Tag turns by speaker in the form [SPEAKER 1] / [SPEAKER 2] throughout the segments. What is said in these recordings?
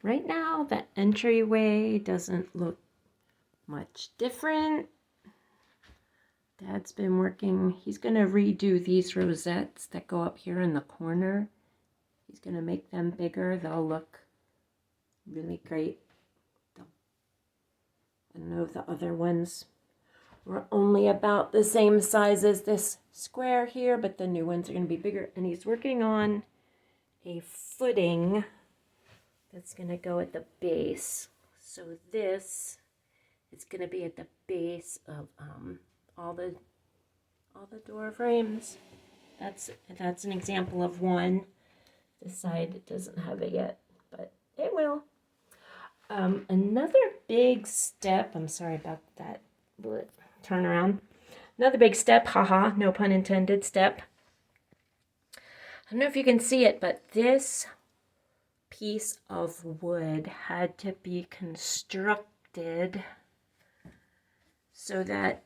[SPEAKER 1] Right now, the entryway doesn't look much different. Dad's been working, he's going to redo these rosettes that go up here in the corner. He's going to make them bigger. They'll look really great. I know the other ones were only about the same size as this square here, but the new ones are going to be bigger. And he's working on a footing that's going to go at the base. So this is going to be at the base of all the door frames. That's an example of one. This side doesn't have it yet, but it will. Another big step, I'm sorry about that turn around. Another big step, haha, no pun intended, step. I don't know if you can see it, but this piece of wood had to be constructed so that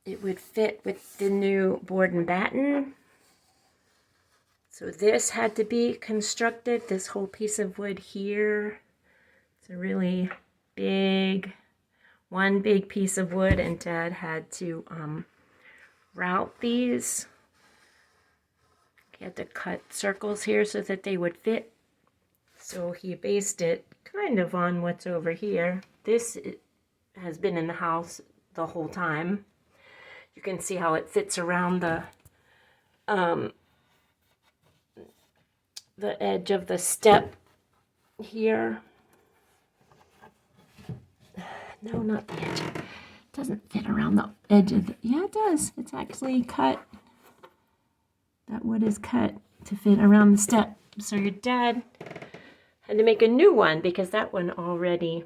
[SPEAKER 1] it would fit with the new board and batten. So this had to be constructed, this whole piece of wood here. It's a really big, one big piece of wood, and Dad had to route these. He had to cut circles here so that they would fit. So he based it kind of on what's over here. This has been in the house the whole time. You can see how it fits around the edge of the step here. No, not the edge. It doesn't fit around the edge of the... Yeah, it does. It's actually cut. That wood is cut to fit around the step. So your dad had to make a new one because that one already...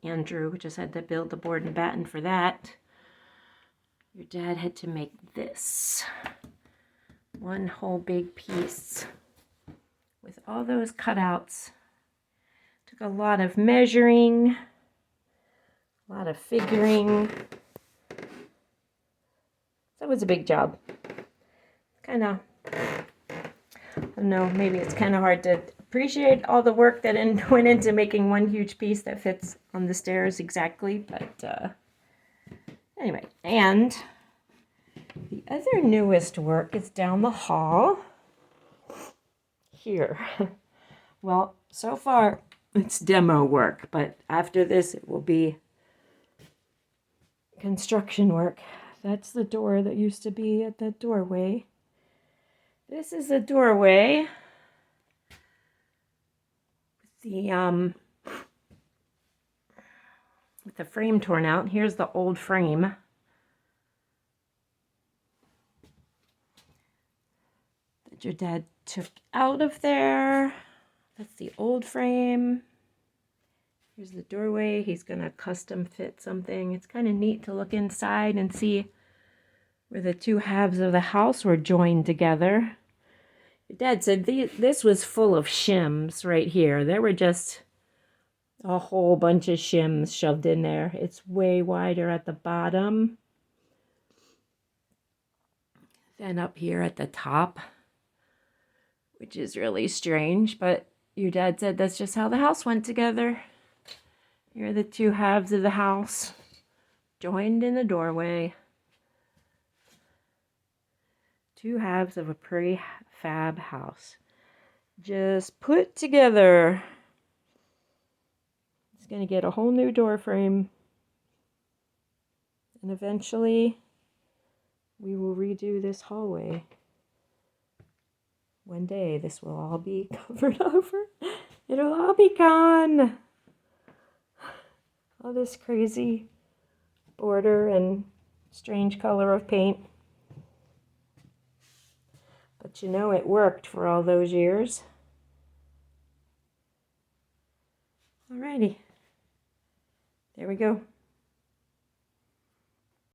[SPEAKER 1] Andrew just had to build the board and batten for that. Your dad had to make this. One whole big piece with all those cutouts. Took a lot of measuring, a lot of figuring. That was a big job. Kind of, I don't know, maybe it's kind of hard to appreciate all the work that went into making one huge piece that fits on the stairs exactly, but anyway. And the other newest work is down the hall here. Well, so far it's demo work, but after this it will be construction work. That's the door that used to be at the doorway. This is the doorway with the frame torn out. Here's the old frame. That your dad took out of there. That's the old frame. Here's the doorway. He's gonna custom fit something. It's kind of neat to look inside and see where the two halves of the house were joined together. Your dad said this was full of shims right here. There were just a whole bunch of shims shoved in there. It's way wider at the bottom than up here at the top, which is really strange, but your dad said that's just how the house went together. Here are the two halves of the house joined in the doorway. Two halves of a prefab house just put together. It's going to get a whole new door frame, and eventually we will redo this hallway. One day this will all be covered over. It'll all be gone. All this crazy border and strange color of paint. But you know, it worked for all those years. Alrighty. There we go.